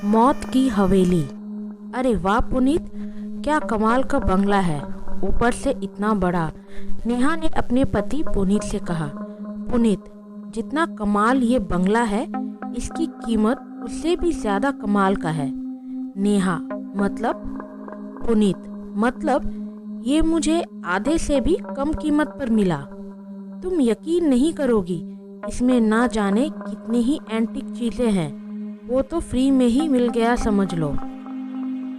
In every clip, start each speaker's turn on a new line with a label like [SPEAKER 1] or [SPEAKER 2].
[SPEAKER 1] मौत की हवेली। अरे वाह पुनीत, क्या कमाल का बंगला है, ऊपर से इतना बड़ा। नेहा ने अपने पति पुनीत से कहा। पुनीत, जितना कमाल ये बंगला है, इसकी कीमत उससे भी ज्यादा कमाल का है। नेहा, मतलब? पुनीत, मतलब ये मुझे आधे से भी कम कीमत पर मिला। तुम यकीन नहीं करोगी, इसमें ना जाने कितनी ही एंटीक चीजें हैं। वो तो फ्री में ही मिल गया समझ लो।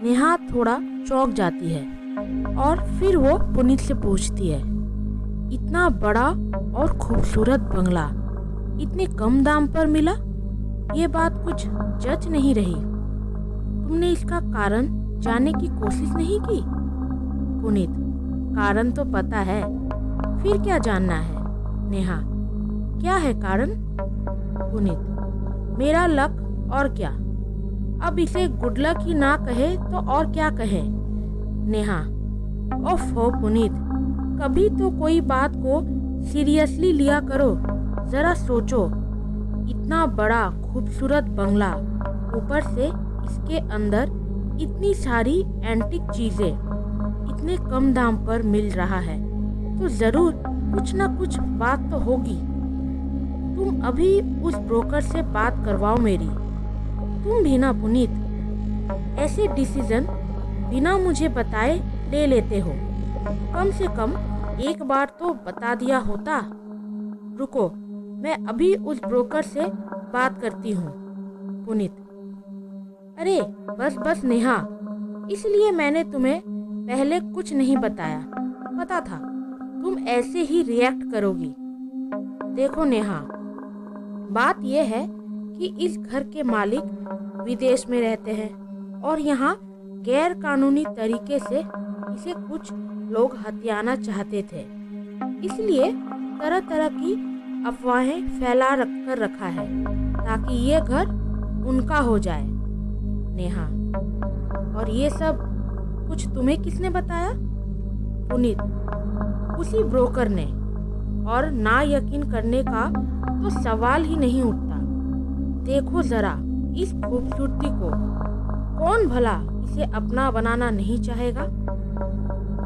[SPEAKER 1] नेहा थोड़ा चौंक जाती है और फिर वो पुनीत से पूछती है, इतना बड़ा और खूबसूरत बंगला इतने कम दाम पर मिला? ये बात कुछ जच नहीं रही। तुमने इसका कारण जानने की कोशिश नहीं की? पुनीत, कारण तो पता है, फिर क्या जानना है? नेहा, क्या है कारण? पुनीत, मेरा लक, और क्या। अब इसे गुड लक ही ना कहे तो और क्या कहे? नेहा, ओफ हो पुनीत, कभी तो कोई बात को सीरियसली लिया करो। जरा सोचो, इतना बड़ा खूबसूरत बंगला, ऊपर से इसके अंदर इतनी सारी एंटीक चीजें इतने कम दाम पर मिल रहा है, तो जरूर कुछ ना कुछ बात तो होगी। तुम अभी उस ब्रोकर से बात करवाओ मेरी। तुम भी ना पुनीत, ऐसे डिसीजन बिना मुझे बताए ले लेते हो। कम से कम एक बार तो बता दिया होता। रुको, मैं अभी उस ब्रोकर से बात करती हूँ। पुनीत, अरे बस बस नेहा, इसलिए मैंने तुम्हें पहले कुछ नहीं बताया। पता था तुम ऐसे ही रिएक्ट करोगी। देखो नेहा, बात यह है कि इस घर के मालिक विदेश में रहते हैं और यहाँ गैर कानूनी तरीके से इसे कुछ लोग हथियाना चाहते थे। इसलिए तरह तरह की अफवाहें फैला कर रखा है ताकि ये घर उनका हो जाए। नेहा, और ये सब कुछ तुम्हें किसने बताया? पुनीत, उसी ब्रोकर ने। और ना यकीन करने का तो सवाल ही नहीं उठता। देखो जरा इस खूबसूरती को, कौन भला इसे अपना बनाना नहीं चाहेगा?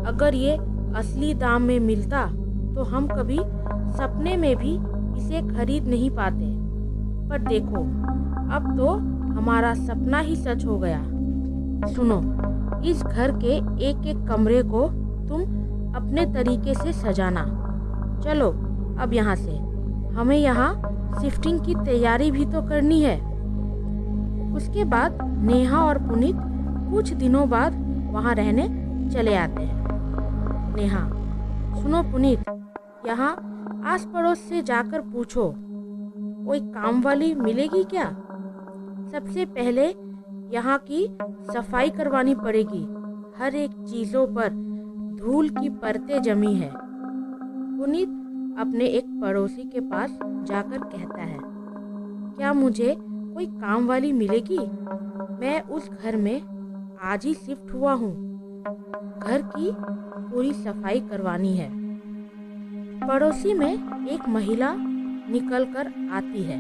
[SPEAKER 1] अगर ये असली दाम में मिलता तो हम कभी सपने में भी इसे खरीद नहीं पाते। पर देखो, अब तो हमारा सपना ही सच हो गया। सुनो, इस घर के एक एक कमरे को तुम अपने तरीके से सजाना। चलो अब यहाँ से, हमें यहाँ शिफ्टिंग की तैयारी भी तो करनी है। उसके बाद नेहा और पुनीत कुछ दिनों बाद वहाँ रहने चले आते हैं। नेहा, सुनो पुनीत, यहाँ आस पड़ोस से जाकर पूछो, कोई काम वाली मिलेगी क्या? सबसे पहले यहाँ की सफाई करवानी पड़ेगी। हर एक चीजों पर धूल की परतें जमी है। पुनीत अपने एक पड़ोसी के पास जाकर कहता है, क्या मुझे कोई काम वाली मिलेगी? मैं उस घर में आज ही शिफ्ट हुआ हूँ। घर की पूरी सफाई करवानी है। पड़ोसी में एक महिला निकल कर आती है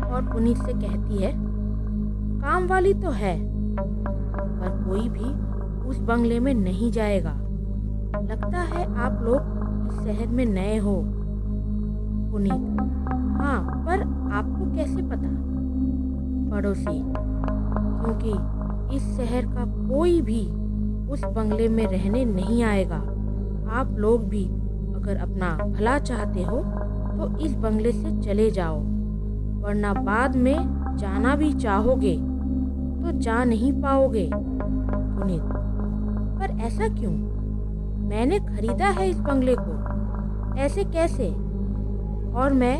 [SPEAKER 1] और पुनीत से कहती है, काम वाली तो है, पर कोई भी उस बंगले में नहीं जाएगा। लगता है आप लोग इस शहर में नए हो। पुनीत, हाँ, पर आपको कैसे पता? पड़ोसी, क्योंकि इस शहर का कोई भी उस बंगले में रहने नहीं आएगा। आप लोग भी अगर अपना भला चाहते हो तो इस बंगले से चले जाओ, वरना बाद में जाना भी चाहोगे तो जा नहीं पाओगे। पुनीत, पर ऐसा क्यों? मैंने खरीदा है इस बंगले को, ऐसे कैसे? और मैं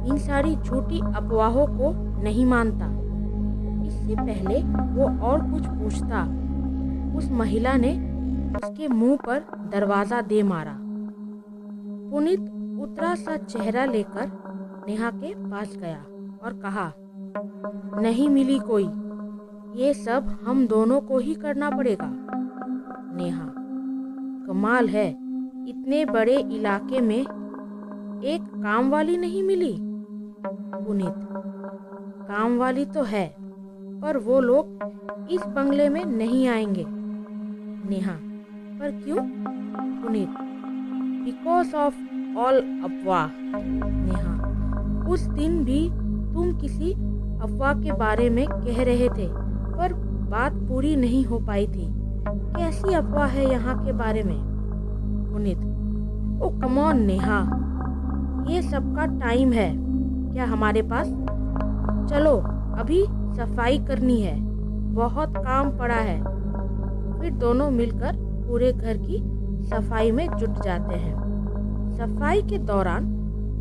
[SPEAKER 1] इन सारी झूठी अफवाहों को नहीं मानता। इससे पहले वो और कुछ पूछता, उस महिला ने उसके मुंह पर दरवाजा दे मारा। पुनीत उतरा सा चेहरा लेकर नेहा के पास गया और कहा, नहीं मिली कोई, ये सब हम दोनों को ही करना पड़ेगा। नेहा, कमाल है, इतने बड़े इलाके में एक काम वाली नहीं मिली। पुनीत, काम वाली तो है, पर वो लोग इस बंगले में नहीं आएंगे। नेहा, पर क्यों? पुनीत, बिकॉज ऑफ ऑल अफवाह। नेहा, उस दिन भी तुम किसी अफवाह के बारे में कह रहे थे, पर बात पूरी नहीं हो पाई थी। कैसी अफवाह है यहाँ के बारे में? पुनीत, ओ कम ऑन नेहा, ये सबका टाइम है क्या हमारे पास? चलो अभी सफाई करनी है, बहुत काम पड़ा है। फिर दोनों मिलकर पूरे घर की सफाई में जुट जाते हैं। सफाई के दौरान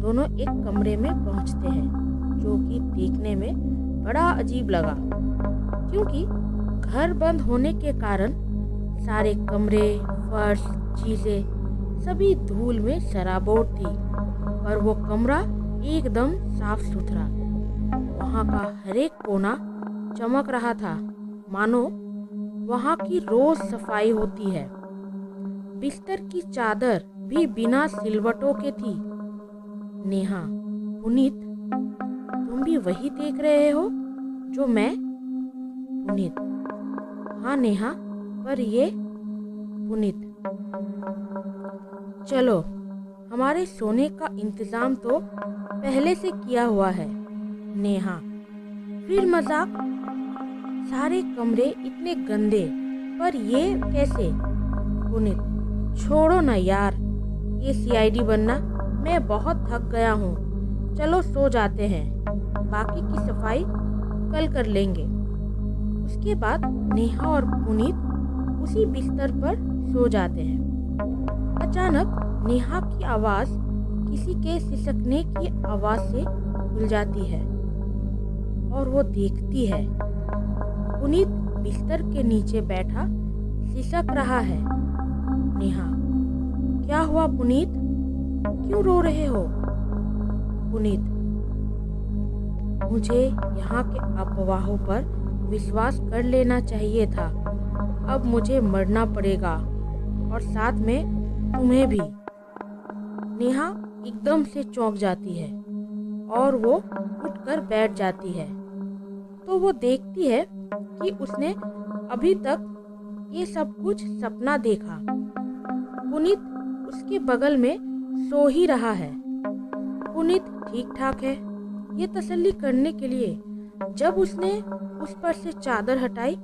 [SPEAKER 1] दोनों एक कमरे में पहुंचते हैं, जो कि देखने में बड़ा अजीब लगा, क्योंकि घर बंद होने के कारण सारे कमरे, फर्श, चीजें सभी धूल में सराबोर थी। पर वो कमरा एकदम साफ सुथरा, वहाँ का हर एक कोना चमक रहा था, मानो वहाँ की रोज सफाई होती है। बिस्तर की चादर भी बिना सिलवटों के थी। नेहा, पुनीत, तुम भी वही देख रहे हो जो मैं? पुनीत, हाँ नेहा, पर ये? पुनीत, चलो हमारे सोने का इंतजाम तो पहले से किया हुआ है। नेहा, फिर मजाक? सारे कमरे इतने गंदे, पर ये कैसे? पुनीत, छोड़ो ना यार, ये सीआईडी बनना, मैं बहुत थक गया हूँ। चलो सो जाते हैं, बाकी की सफाई कल कर लेंगे। उसके बाद नेहा और पुनीत उसी बिस्तर पर सो जाते हैं। अचानक नेहा की आवाज किसी के सिसकने की आवाज से खुल जाती है और वो देखती है पुनीत बिस्तर के नीचे बैठा सिसक रहा है। नेहा, क्या हुआ पुनीत? क्यों रो रहे हो? पुनीत, मुझे यहाँ के अफवाहों पर विश्वास कर लेना चाहिए था। अब मुझे मरना पड़ेगा, और साथ में तुम्हें भी। नेहा एकदम से चौंक जाती है और वो उठकर बैठ जाती है। तो वो देखती है कि उसने अभी तक ये सब कुछ सपना देखा। पुनीत उसके बगल में सो ही रहा है। पुनीत ठीक ठाक है, ये तसल्ली करने के लिए जब उसने उस पर से चादर हटाई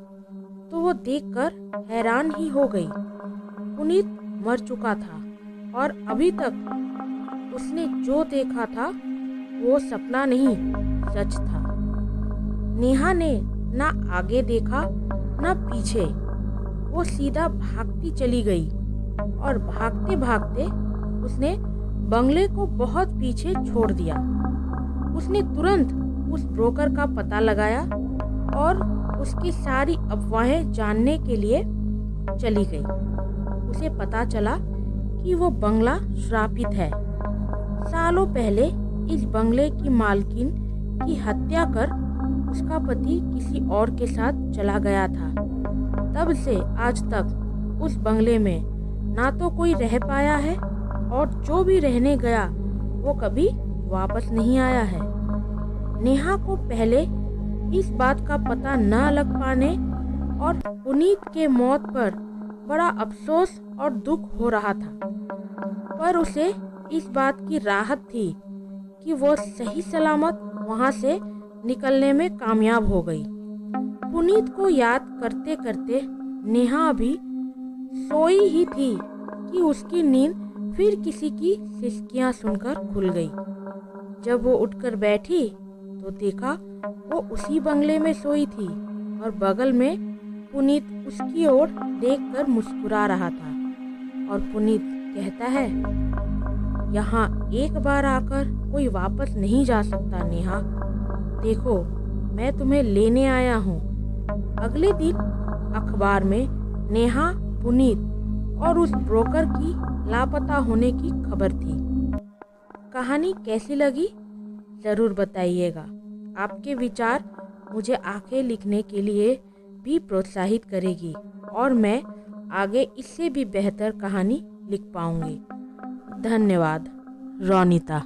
[SPEAKER 1] तो वो देखकर हैरान ही हो गई। पुनीत मर चुका था और अभी तक उसने जो देखा था वो सपना नहीं, सच था। नेहा ने ना आगे देखा ना पीछे, वो सीधा भागती चली गई और भागते भागते उसने बंगले को बहुत पीछे छोड़ दिया। उसने तुरंत उस ब्रोकर का पता लगाया और उसकी सारी अफवाहें जानने के लिए चली गई। उसे पता चला कि वो बंगला श्रापित है। सालों पहले इस बंगले की मालकिन की हत्या कर उसका पति किसी और के साथ चला गया था। तब से आज तक उस बंगले में ना तो कोई रह पाया है और जो भी रहने गया वो कभी वापस नहीं आया है। नेहा को पहले इस बात का पता न लग पाने और पुनीत के मौत पर बड़ा अफसोस और दुख हो रहा था, पर उसे इस बात की राहत थी कि वो सही सलामत वहां से निकलने में कामयाब हो गई। पुनीत को याद करते करते नेहा अभी सोई ही थी कि उसकी नींद फिर किसी की सिसकियां सुनकर खुल गई। जब वो उठकर बैठी तो देखा वो उसी बंगले में सोई थी और बगल में पुनीत उसकी ओर देखकर मुस्कुरा रहा था। और पुनीत कहता है, यहाँ एक बार आकर कोई वापस नहीं जा सकता नेहा। देखो, मैं तुम्हें लेने आया हूँ। अगले दिन अखबार में नेहा, पुनीत और उस ब्रोकर की लापता होने की खबर थी। कहानी कैसी लगी ज़रूर बताइएगा। आपके विचार मुझे आगे लिखने के लिए भी प्रोत्साहित करेगी और मैं आगे इससे भी बेहतर कहानी लिख पाऊंगी। धन्यवाद। रोनिता।